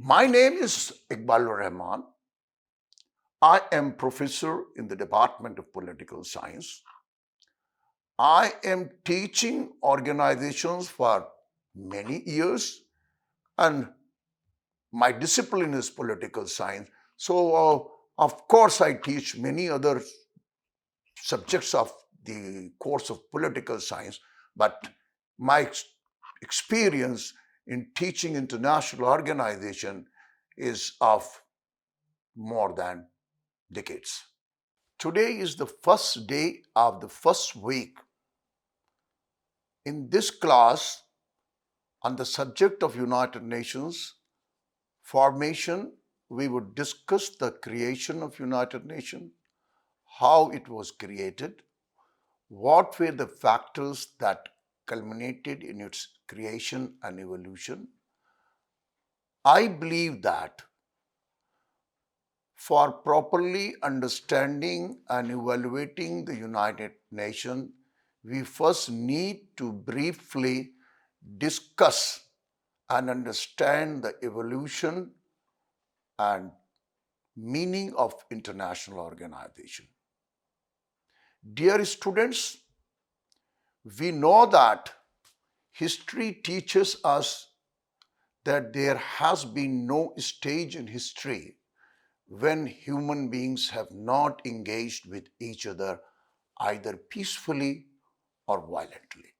My name is Iqbalur Rahman. I am professor in the Department of Political Science. I am teaching organizations for many years, and my discipline is political science. So, of course, I teach many other subjects of the course of political science, but my experience in teaching international organization is of more than decades. Today is the first day of the first week. In this class, on the subject of United Nations formation, we would discuss the creation of United Nations, how it was created, what were the factors that culminated in its creation and evolution. I believe that for properly understanding and evaluating the United Nations, we first need to briefly discuss and understand the evolution and meaning of international organization. Dear students, we know that history teaches us that there has been no stage in history when human beings have not engaged with each other either peacefully or violently.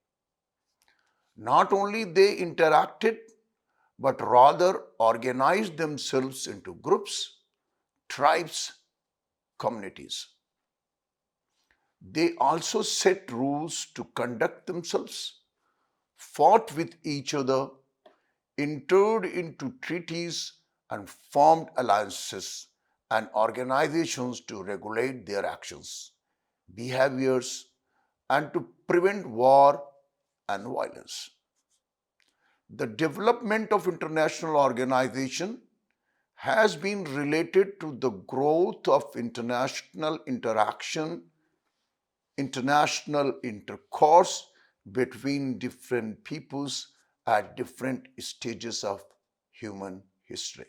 Not only they interacted, but rather organized themselves into groups, tribes, communities. They also set rules to conduct themselves, fought with each other, entered into treaties, and formed alliances and organizations to regulate their actions, behaviors, and to prevent war and violence. The development of international organization has been related to the growth of international interaction, international intercourse between different peoples at different stages of human history.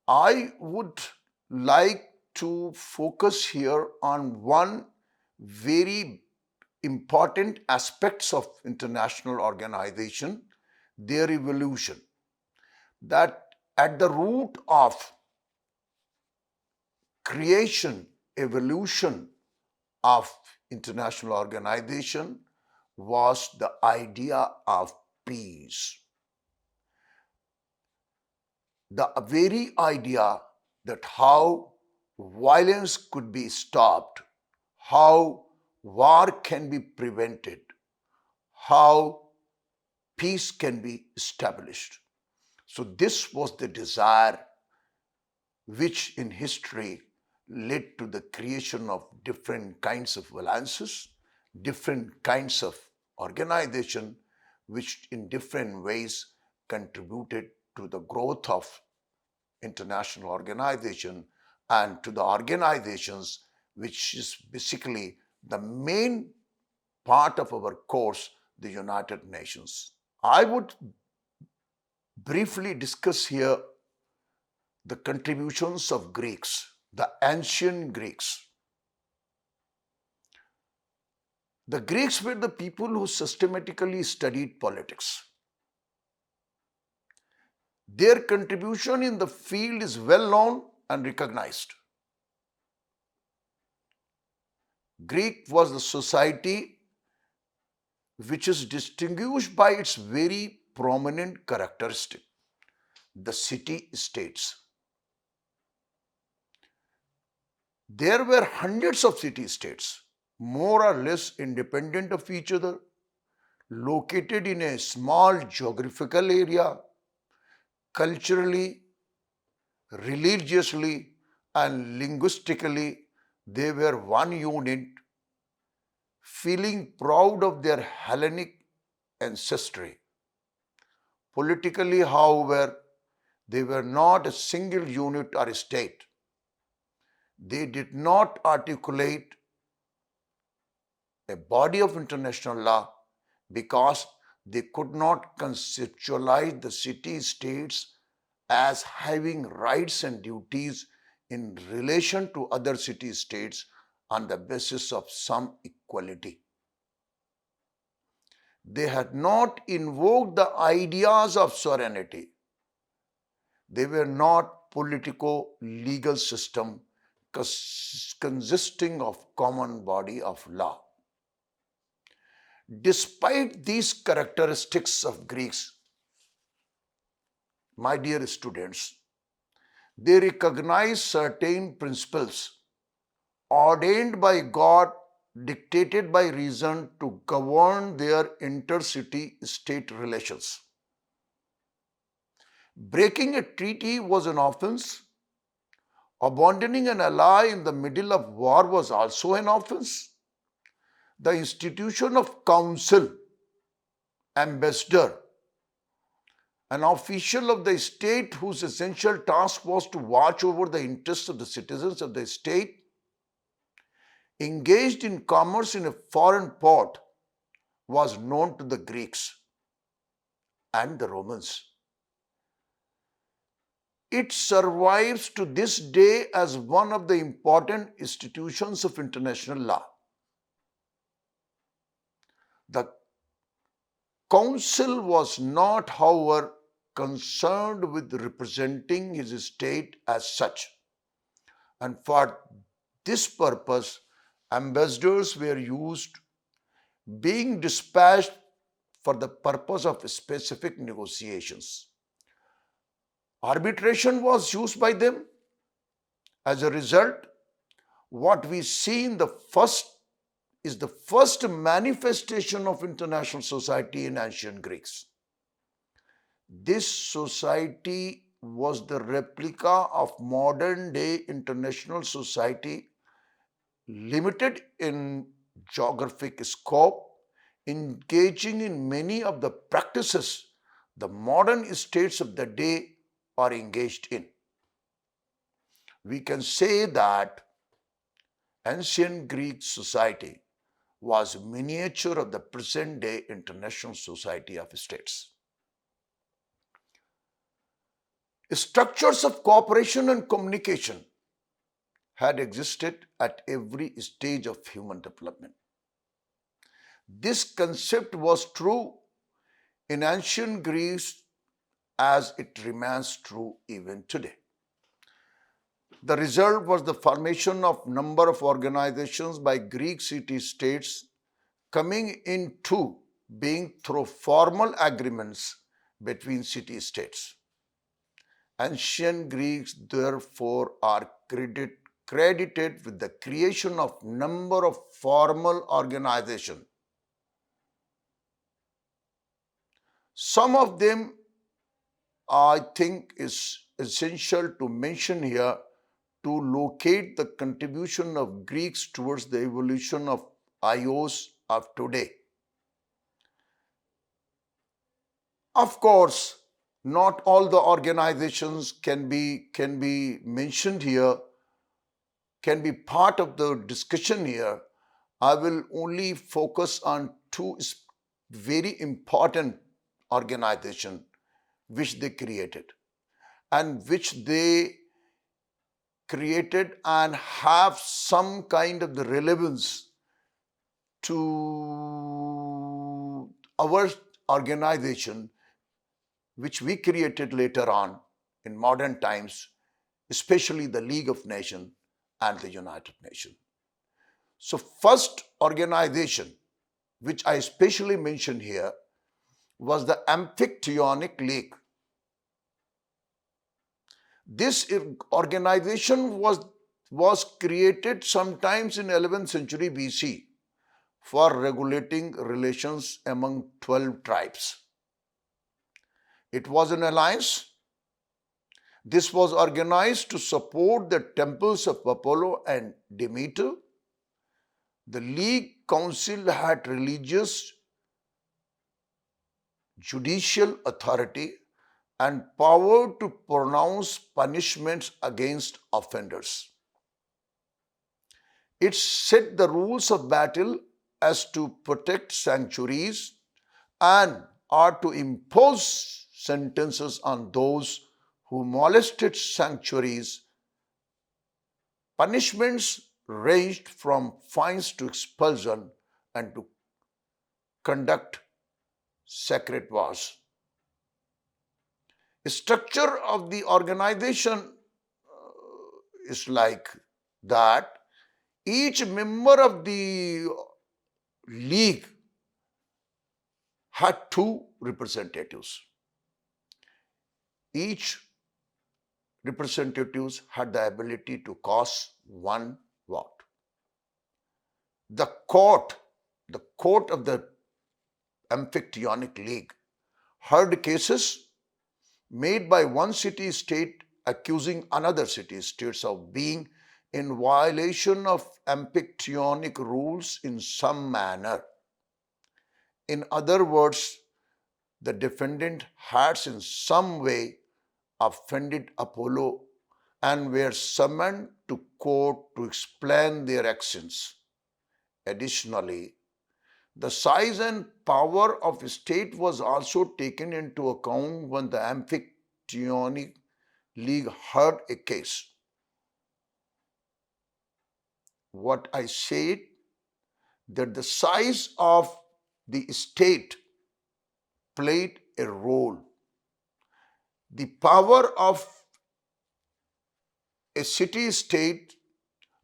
I would like to focus here on one very important aspects of international organization, their evolution. That at the root of creation, evolution of international organization was the idea of peace. The very idea that how violence could be stopped, how war can be prevented, how peace can be established. So this was the desire which in history led to the creation of different kinds of alliances, different kinds of organization, which in different ways contributed to the growth of international organization and to the organizations which is basically the main part of our course, the United Nations. I would briefly discuss here the contributions of Greeks, the ancient Greeks. The Greeks were the people who systematically studied politics. Their contribution in the field is well known and recognized. Greek was the society which is distinguished by its very prominent characteristic, the city-states. There were hundreds of city-states, more or less independent of each other, located in a small geographical area, culturally, religiously, and linguistically, they were one unit, feeling proud of their Hellenic ancestry. Politically, however, they were not a single unit or a state. They did not articulate a body of international law because They could not conceptualize the city-states as having rights and duties in relation to other city-states on the basis of some equality. They had not invoked the ideas of sovereignty. They were not politico-legal system consisting of common body of law. Despite these characteristics of Greeks, my dear students, they recognize certain principles ordained by God, dictated by reason to govern their intercity state relations. Breaking a treaty was an offense. Abandoning an ally in the middle of war was also an offense. The institution of council, ambassador, an official of the state whose essential task was to watch over the interests of the citizens of the state, engaged in commerce in a foreign port, was known to the Greeks and the Romans. It survives to this day as one of the important institutions of international law. The council was not, however, concerned with representing his state as such, and for this purpose, ambassadors were used, being dispatched for the purpose of specific negotiations. Arbitration was used by them. As a result, what we see in the first manifestation of international society in ancient Greece. This society was the replica of modern day international society, limited in geographic scope, engaging in many of the practices the modern states of the day are engaged in. We can say that ancient Greek society was a miniature of the present day international society of states. Structures of cooperation and communication had existed at every stage of human development. This concept was true in ancient Greece as it remains true even today. The result was the formation of number of organizations by Greek city-states coming into being through formal agreements between city-states. Ancient Greeks, therefore, are credited with the creation of number of formal organizations. Some of them I think is essential to mention here to locate the contribution of Greeks towards the evolution of IOs of today. Of course, not all the organizations can be mentioned here, can be part of the discussion here. I will only focus on two very important organizations which they created and which they created and have some kind of the relevance to our organization which we created later on in modern times, especially the League of Nations and the United Nations. So first organization which I especially mention here was the Pan-Hellenic League. This organization was created sometimes in 11th century BC for regulating relations among 12 tribes. It was an alliance. This was organized to support the temples of Apollo and Demeter. The League Council had religious, judicial authority and power to pronounce punishments against offenders. It set the rules of battle as to protect sanctuaries and are to impose sentences on those who molested sanctuaries. Punishments ranged from fines to expulsion and to conduct sacred wars. The structure of the organization is like that. Each member of the league had two representatives. Each representatives had the ability to cast one vote. The court of the Pan-Hellenic League heard cases made by one city-state accusing another city-states of being in violation of Pan-Hellenic rules in some manner. In other words, the defendant had in some way offended Apollo and were summoned to court to explain their actions. Additionally, the size and power of a state was also taken into account when the Pan-Hellenic League heard a case. What I said, that the size of the state played a role. The power of a city-state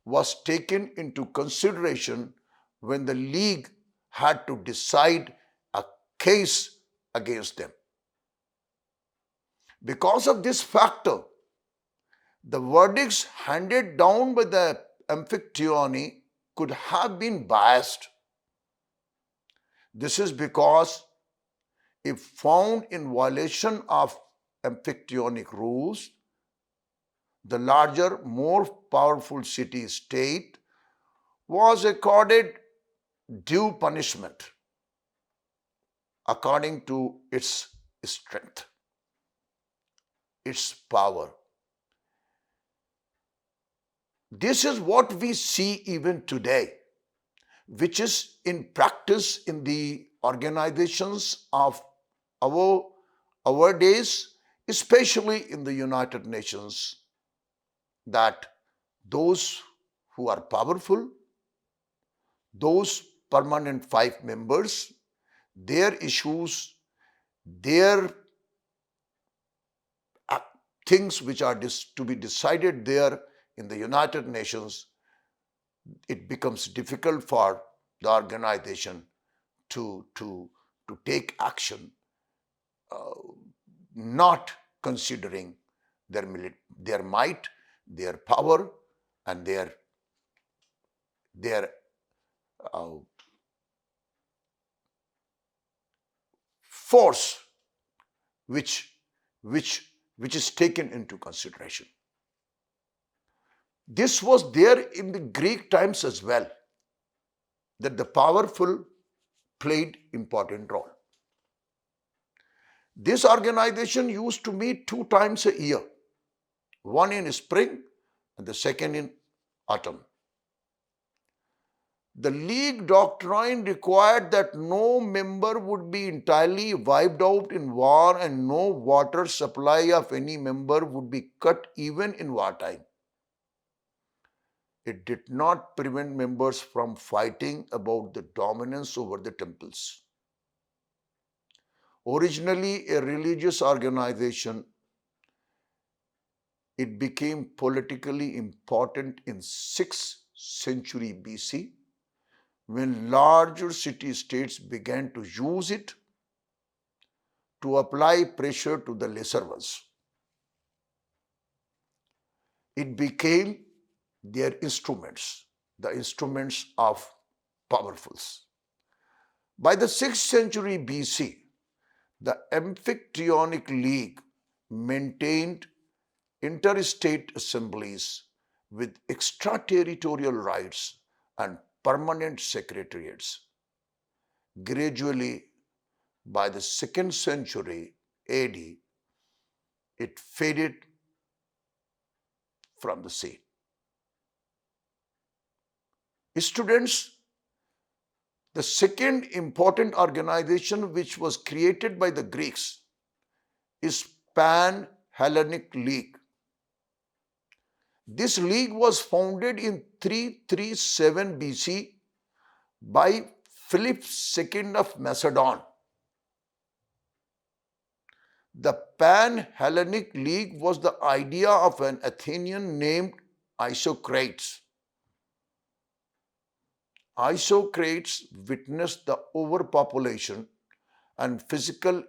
was taken into consideration when the league had to decide a case against them. Because of this factor, the verdicts handed down by the Pan-Hellenic could have been biased. This is because if found in violation of Pan-Hellenic rules, the larger, more powerful city-state was accorded due punishment according to its strength, its power. This is what we see even today, which is in practice in the organizations of our days, especially in the United Nations, that those who are powerful, those permanent 5 members, their issues, their things which are to be decided there in the United Nations, it becomes difficult for the organization to take action, not considering their might, their power, and their force, which is taken into consideration. This was there in the Greek times as well, that the powerful played important role. This organization used to meet 2 times a year, one in spring and the second in autumn. The league doctrine required that no member would be entirely wiped out in war and no water supply of any member would be cut even in wartime. It did not prevent members from fighting about the dominance over the temples. Originally a religious organization, it became politically important in 6th century BC when larger city-states began to use it to apply pressure to the lesser ones. It became their instruments, the instruments of powerfuls. By the 6th century BC, the Pan-Hellenic League maintained interstate assemblies with extraterritorial rights and permanent secretariats. Gradually, by the 2nd century AD, it faded from the scene. Students The second important organization which was created by the Greeks is Pan-Hellenic League. This league was founded in 337 BC by Philip II of Macedon. The Pan-Hellenic League was the idea of an Athenian named Isocrates. Isocrates witnessed the overpopulation and physical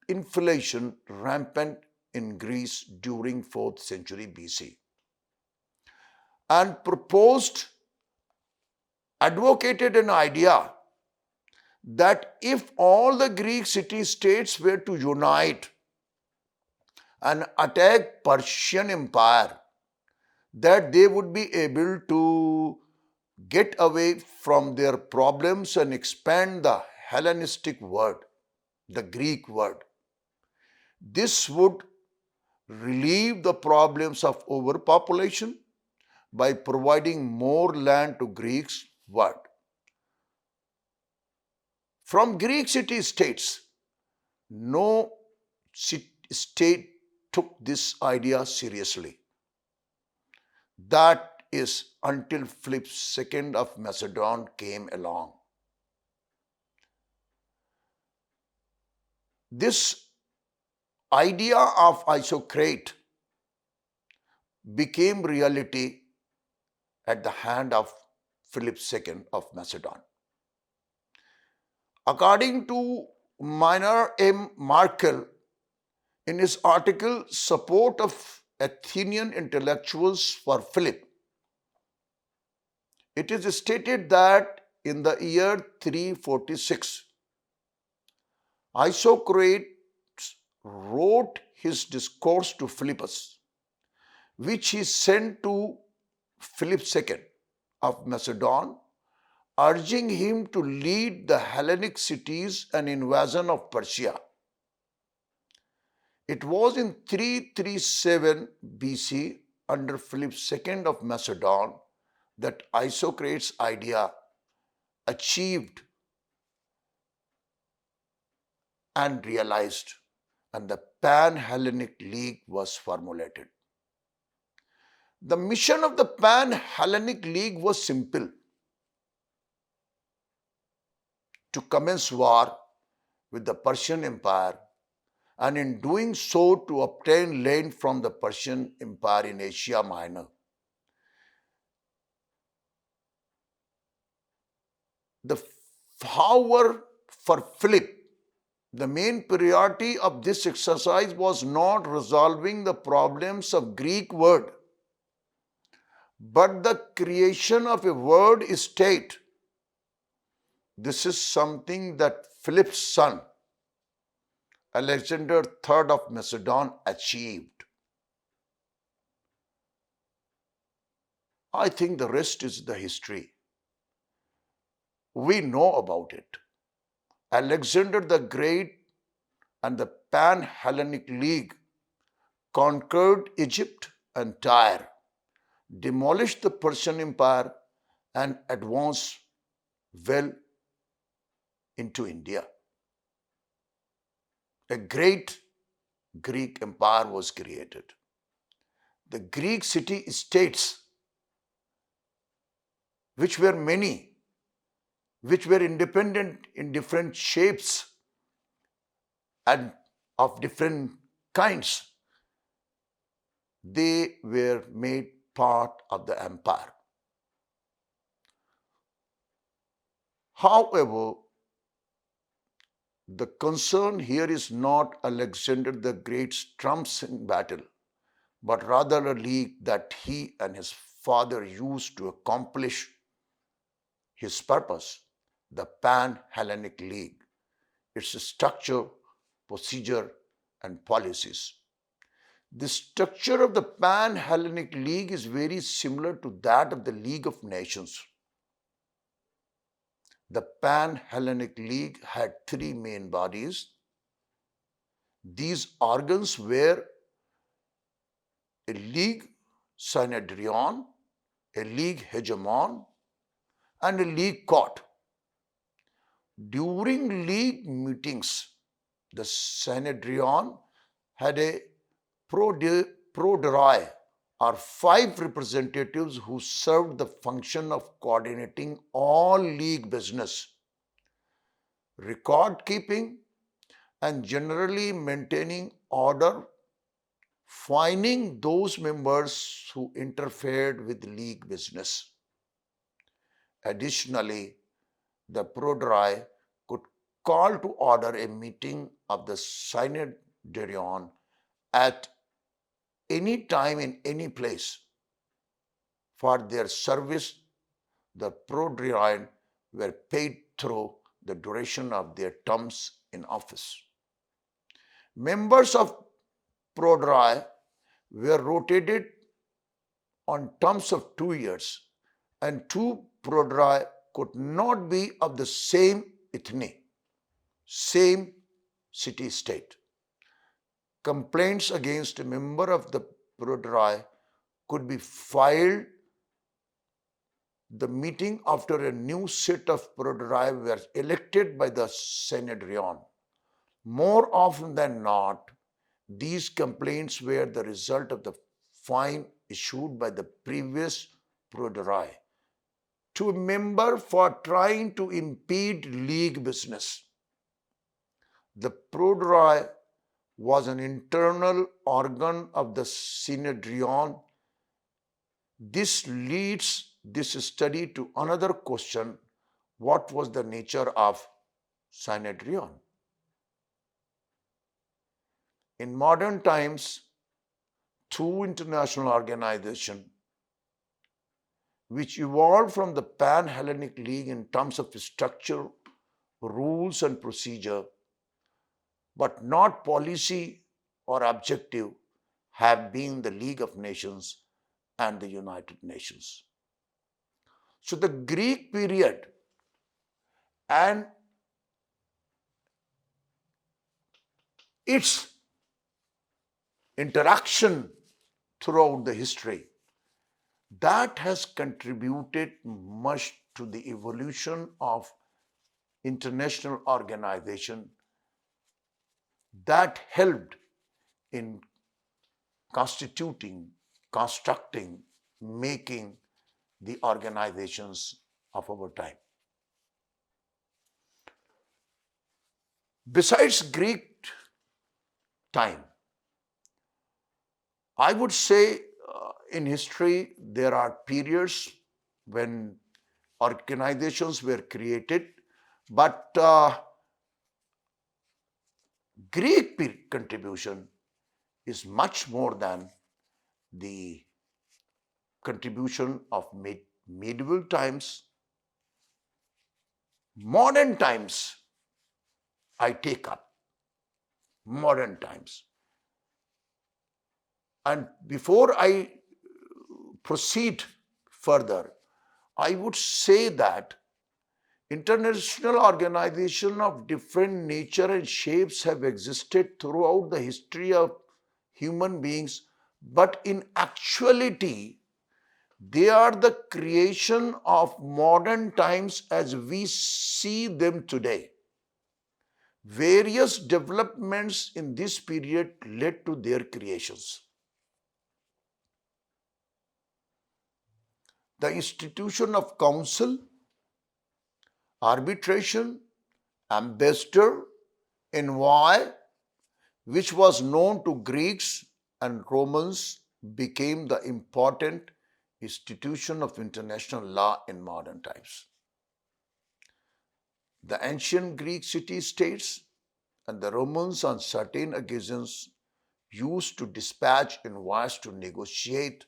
inflation rampant in Greece during 4th century BC and advocated an idea that if all the Greek city-states were to unite and attack Persian Empire, that they would be able to get away from their problems and expand the Hellenistic word, the Greek word. This would relieve the problems of overpopulation by providing more land to Greeks. Word. From Greek city-states, no state took this idea seriously. That is until Philip II of Macedon came along. This idea of Isocrates became reality at the hand of Philip II of Macedon. According to Minor M. Markel, in his article Support of Athenian Intellectuals for Philip, it is stated that in the year 346, Isocrates wrote his discourse to Philippus, which he sent to Philip II of Macedon, urging him to lead the Hellenic cities an invasion of Persia. It was in 337 BC under Philip II of Macedon that Isocrates' idea achieved and realized, and the Pan-Hellenic League was formulated. The mission of the Pan-Hellenic League was simple: to commence war with the Persian Empire, and in doing so to obtain land from the Persian Empire in Asia Minor. However, for Philip, the main priority of this exercise was not resolving the problems of Greek word, but the creation of a word state. This is something that Philip's son, Alexander III of Macedon, achieved. I think the rest is the history. We know about it. Alexander the Great and the Pan-Hellenic League conquered Egypt and Tyre, demolished the Persian Empire, and advanced well into India. A great Greek empire was created. The Greek city-states, which were many, which were independent in different shapes and of different kinds, they were made part of the empire. However, the concern here is not Alexander the Great's trumps in battle, but rather a league that he and his father used to accomplish his purpose, the Pan-Hellenic League, its structure, procedure, and policies. The structure of the Pan-Hellenic League is very similar to that of the League of Nations. The Pan-Hellenic League had three main bodies. These organs were a League Synedrion, a League Hegemon, and a League Court. During league meetings, the Sanhedrin had a proderai, or five representatives who served the function of coordinating all league business, record keeping, and generally maintaining order, fining those members who interfered with league business. Additionally, the proderai could call to order a meeting of the Synedrion at any time in any place. For their service, the proderai were paid through the duration of their terms in office. Members of proderai were rotated on terms of 2 years, and two proderai could not be of the same ethne, same city-state. Complaints against a member of the proderai could be filed the meeting after a new set of proderai were elected by the Sanhedrin. More often than not, these complaints were the result of the fine issued by the previous proderai to a member for trying to impede league business. The proderai was an internal organ of the Synhedrion. This leads this study to another question: what was the nature of Synhedrion? In modern times, two international organizations which evolved from the Pan-Hellenic League in terms of structure, rules and procedure, but not policy or objective, have been the League of Nations and the United Nations. So the Greek period and its interaction throughout the history, that has contributed much to the evolution of international organization, that helped in constituting, constructing, making the organizations of our time. Besides Greek time, I would say in history there are periods when organizations were created, but Greek contribution is much more than the contribution of medieval times. Modern times, I take up. Modern times. And before I proceed further, I would say that international organizations of different nature and shapes have existed throughout the history of human beings, but in actuality, they are the creation of modern times as we see them today. Various developments in this period led to their creations. The institution of council, arbitration, ambassador, envoy, which was known to Greeks and Romans, became the important institution of international law in modern times. The ancient Greek city-states and the Romans on certain occasions used to dispatch envoys to negotiate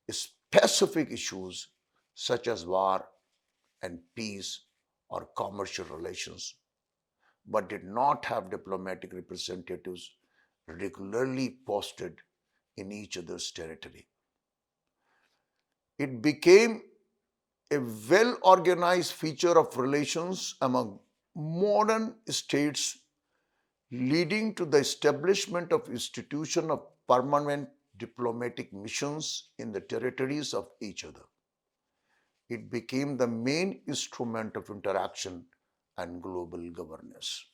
specific issues such as war and peace or commercial relations, but did not have diplomatic representatives regularly posted in each other's territory. It became a well-organized feature of relations among modern states, leading to the establishment of institution of permanent diplomatic missions in the territories of each other. It became the main instrument of interaction and global governance.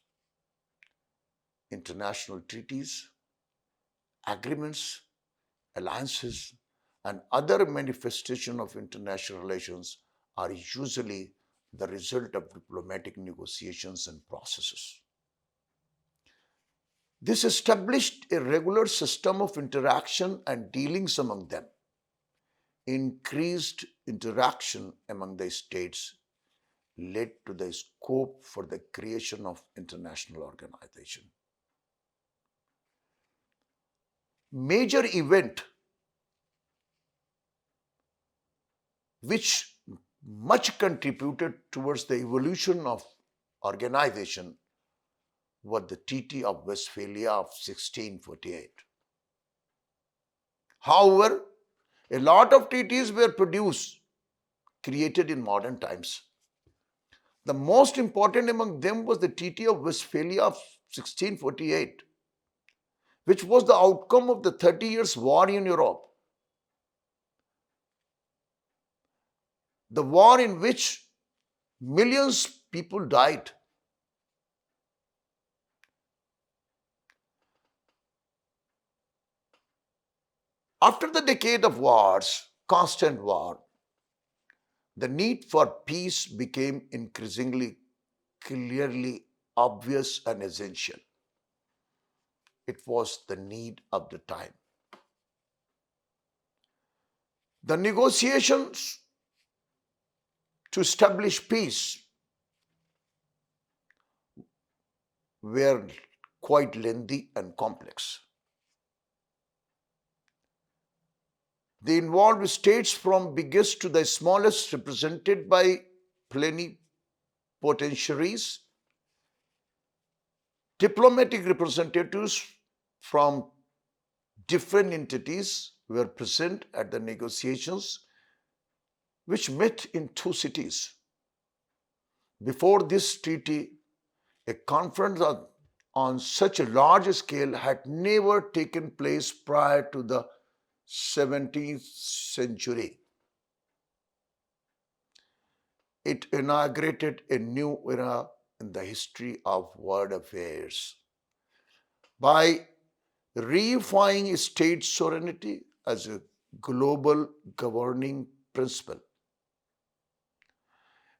International treaties, agreements, alliances, and other manifestations of international relations are usually the result of diplomatic negotiations and processes. This established a regular system of interaction and dealings among them. Increased interaction among the states led to the scope for the creation of international organization. Major event which much contributed towards the evolution of organization was the Treaty of Westphalia of 1648. However, a lot of treaties were produced, created in modern times. The most important among them was the Treaty of Westphalia of 1648, which was the outcome of the 30 Years' War in Europe. The war in which millions of people died. After the decade of wars, constant war, the need for peace became increasingly clearly obvious and essential. It was the need of the time. The negotiations to establish peace were quite lengthy and complex. They involved states from biggest to the smallest, represented by plenipotentiaries, diplomatic representatives from different entities were present at the negotiations, which met in two cities. Before this treaty, a conference on such a large scale had never taken place prior to the 17th century. It inaugurated a new era in the history of world affairs by reifying state sovereignty as a global governing principle.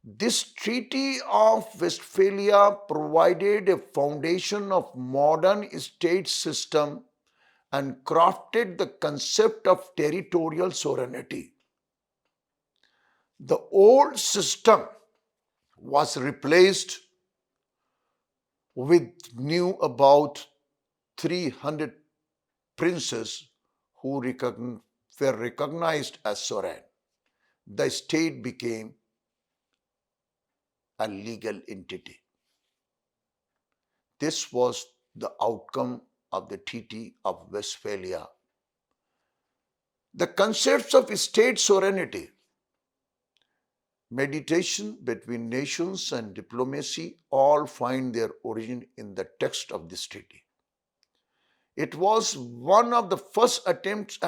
This Treaty of Westphalia provided a foundation of modern state system and crafted the concept of territorial sovereignty. The old system was replaced with new about 300 princes who were recognized as sovereign. The state became a legal entity. This was the outcome of the Treaty of Westphalia. The concepts of state sovereignty, mediation between nations, and diplomacy all find their origin in the text of this treaty. It was one of the first attempts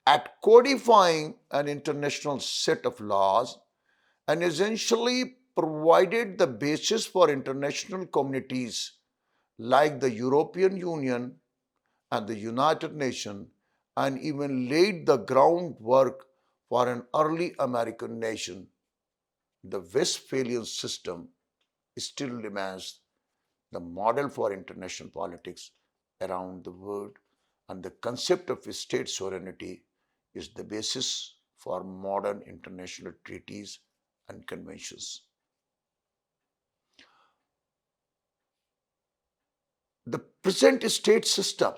at codifying an international set of laws and essentially provided the basis for international communities like the European Union and the United Nations, and even laid the groundwork for an early American nation. The Westphalian system still remains the model for international politics around the world, and the concept of state sovereignty is the basis for modern international treaties and conventions. The present state system,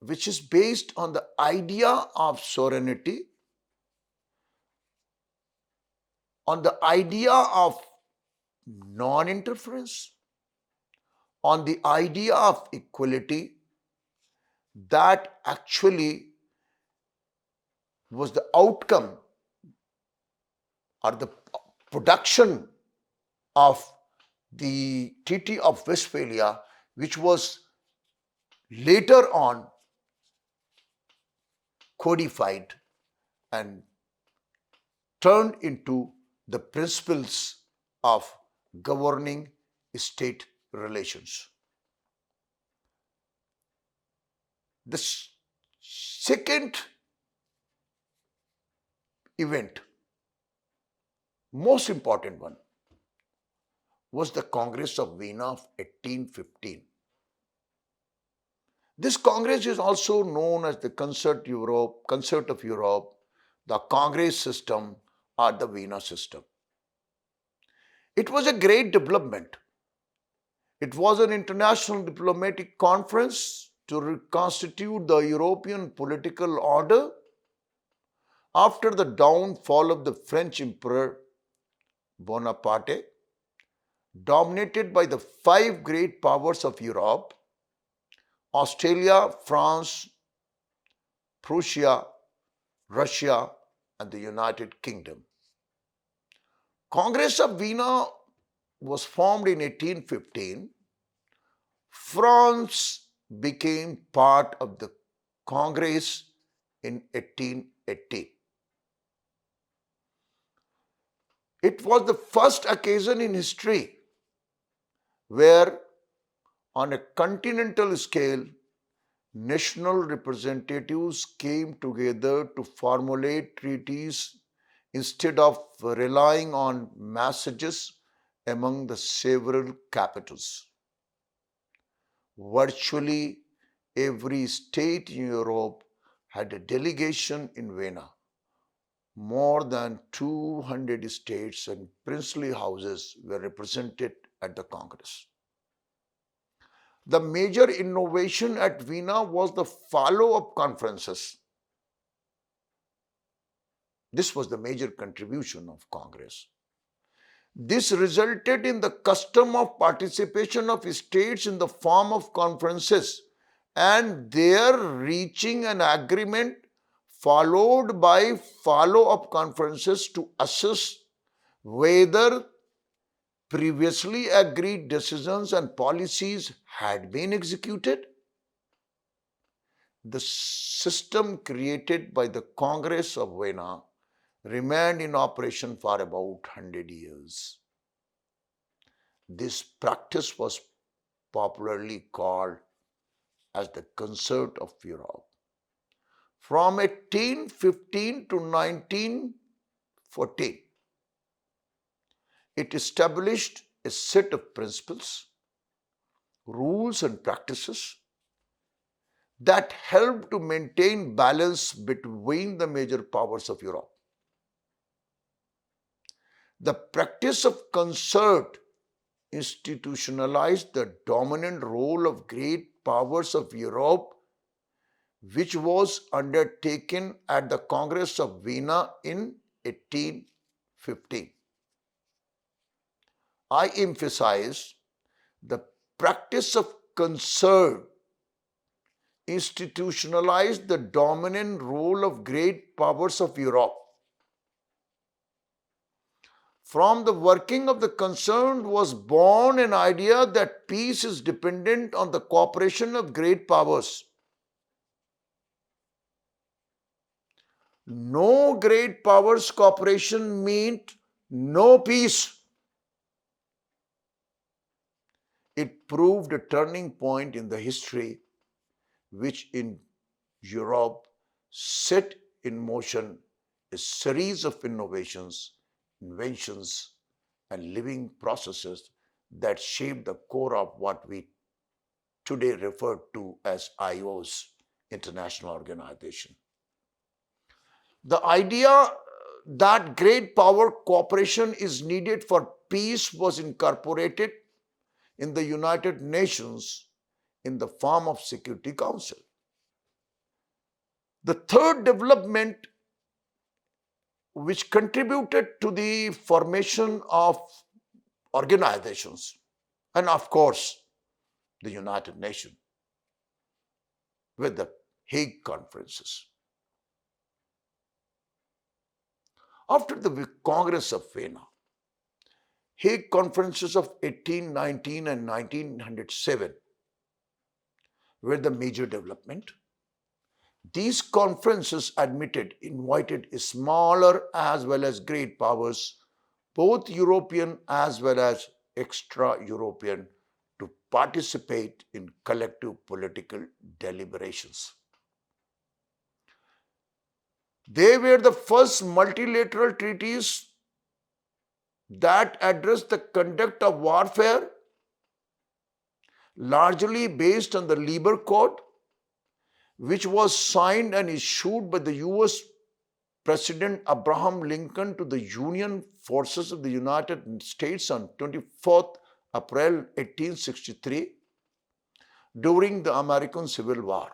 which is based on the idea of sovereignty, on the idea of non-interference, on the idea of equality, that actually was the outcome or the production of the Treaty of Westphalia, which was later on codified and turned into the principles of governing state relations. The second event, most important one, was the Congress of Vienna of 1815. This Congress is also known as the Concert of Europe, the Congress system, or the Vienna system. It was a great development. It was an international diplomatic conference to reconstitute the European political order after the downfall of the French Emperor Bonaparte, dominated by the five great powers of Europe: Australia, France, Prussia, Russia, and the United Kingdom. Congress of Vienna was formed in 1815. France became part of the Congress in 1818. It was the first occasion in history where, on a continental scale, national representatives came together to formulate treaties instead of relying on messages among the several capitals. Virtually every state in Europe had a delegation in Vienna. More than 200 states and princely houses were represented at the Congress. The major innovation at Vienna was the follow-up conferences. This was the major contribution of Congress. This resulted in the custom of participation of states in the form of conferences and their reaching an agreement, followed by follow-up conferences to assess whether previously agreed decisions and policies had been executed. The system created by the Congress of Vienna remained in operation for about 100 years. This practice was popularly called as the Concert of Europe. From 1815 to 1914, it established a set of principles, rules, and practices that helped to maintain balance between the major powers of Europe. The practice of concert institutionalized the dominant role of great powers of Europe, which was undertaken at the Congress of Vienna in 1815. I emphasize the practice of concert institutionalized the dominant role of great powers of Europe. From the working of the concert was born an idea that peace is dependent on the cooperation of great powers. No great powers' cooperation meant no peace. It proved a turning point in the history which in Europe set in motion a series of innovations, inventions, and living processes that shaped the core of what we today refer to as IO's International Organization. The idea that great power cooperation is needed for peace was incorporated in the United Nations in the form of Security Council. The third development which contributed to the formation of organizations, and of course the United Nations with the Hague Conferences. After the Congress of Vienna, Hague Conferences of 1819 and 1907 were the major development. These conferences invited smaller as well as great powers, both European as well as extra-European to participate in collective political deliberations. They were the first multilateral treaties that addressed the conduct of warfare, largely based on the Labor Code, which was signed and issued by the U.S. President Abraham Lincoln to the Union forces of the United States on 24th April 1863 during the American Civil War.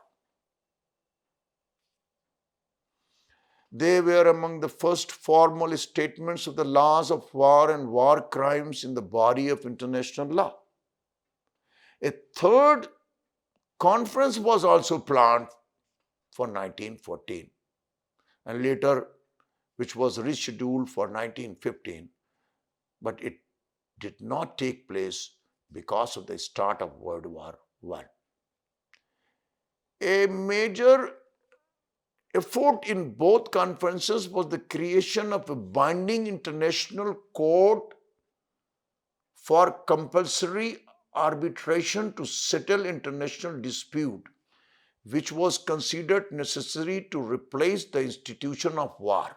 They were among the first formal statements of the laws of war and war crimes in the body of international law. A third conference was also planned for 1914 and later which was rescheduled for 1915, but it did not take place because of the start of World War I. A major effort in both conferences was the creation of a binding international code for compulsory arbitration to settle international dispute, which was considered necessary to replace the institution of war.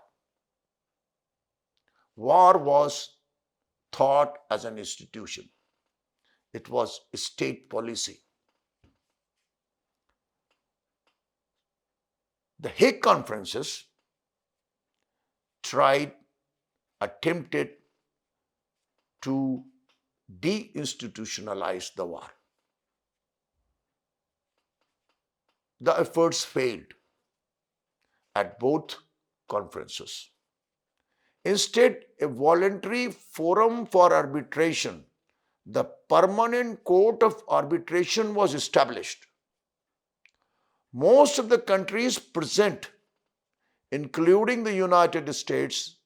War was thought as an institution. It was a state policy. The Hague Conferences attempted to deinstitutionalize the war. The efforts failed at both conferences. Instead, a voluntary forum for arbitration, the Permanent Court of Arbitration, was established. Most of the countries present, including the United States,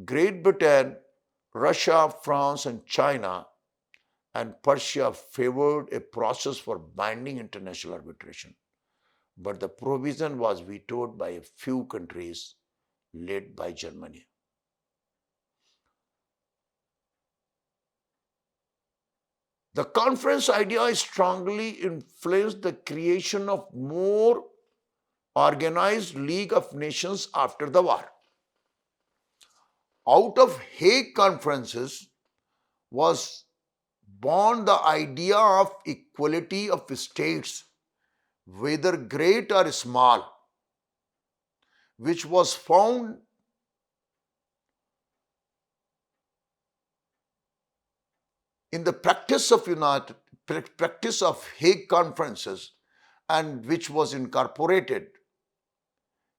Great Britain, Russia, France, and China, and Persia, favored a process for binding international arbitration. But the provision was vetoed by a few countries, led by Germany. The conference idea strongly influenced the creation of more organized League of Nations after the war. Out of Hague Conferences was born the idea of equality of states, whether great or small, which was found in the practice of Hague Conferences and which was incorporated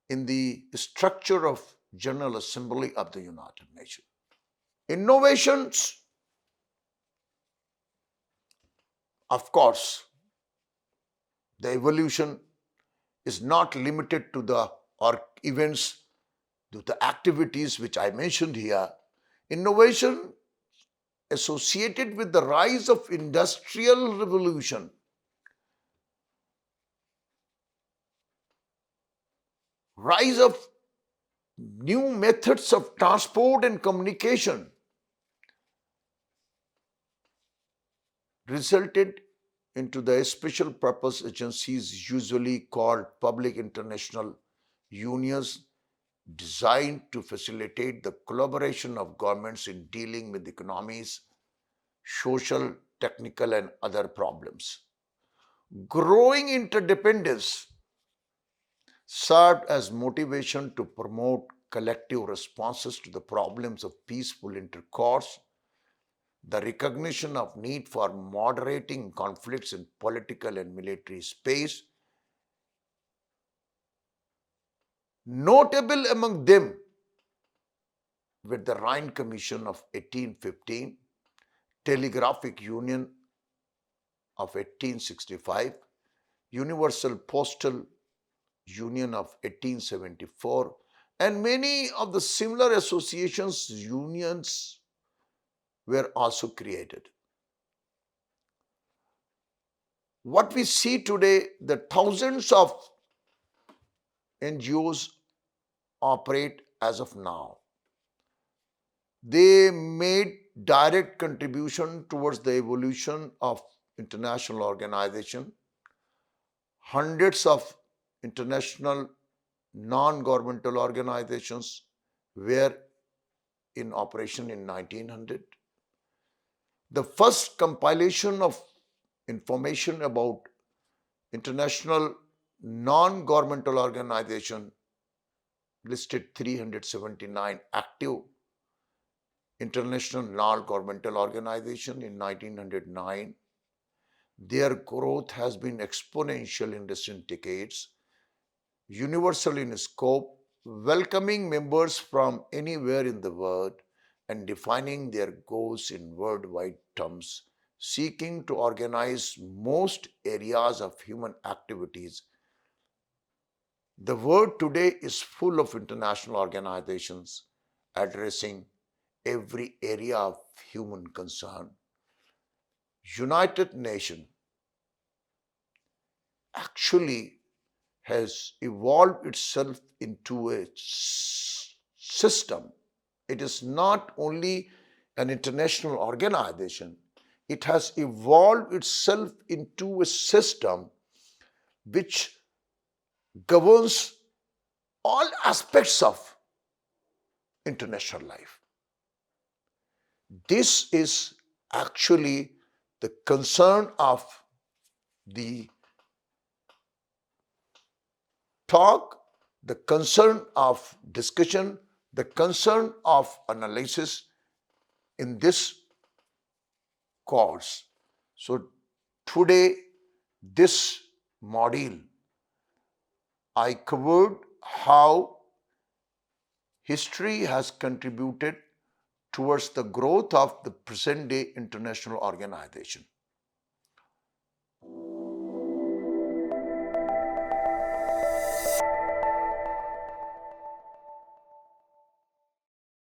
in the structure of General Assembly of the United Nations. Innovations, of course, the evolution is not limited to the events, to the activities which I mentioned here. Innovation associated with the rise of industrial revolution, rise of new methods of transport and communication resulted into the special purpose agencies, usually called public international unions, designed to facilitate the collaboration of governments in dealing with economies, social, technical, and other problems. Growing interdependence served as motivation to promote collective responses to the problems of peaceful intercourse, the recognition of need for moderating conflicts in political and military space. Notable among them were the Rhine Commission of 1815, Telegraphic Union of 1865, Universal Postal Union of 1874, and many of the similar associations, unions were also created. What we see today, the thousands of NGOs operate as of now. They made direct contribution towards the evolution of international organization. Hundreds of international non-governmental organizations were in operation in 1900. The first compilation of information about international non-governmental organization listed 379 active international non-governmental organization in 1909. Their growth has been exponential in recent decades, universal in scope, welcoming members from anywhere in the world and defining their goals in worldwide terms, seeking to organize most areas of human activities. The world today is full of international organizations addressing every area of human concern. United Nations actually has evolved itself into a system. It is not only an international organization, it has evolved itself into a system which governs all aspects of international life. This is actually the concern of the talk, the concern of discussion, the concern of analysis in this course. So today, this module, I covered how history has contributed towards the growth of the present day international organization.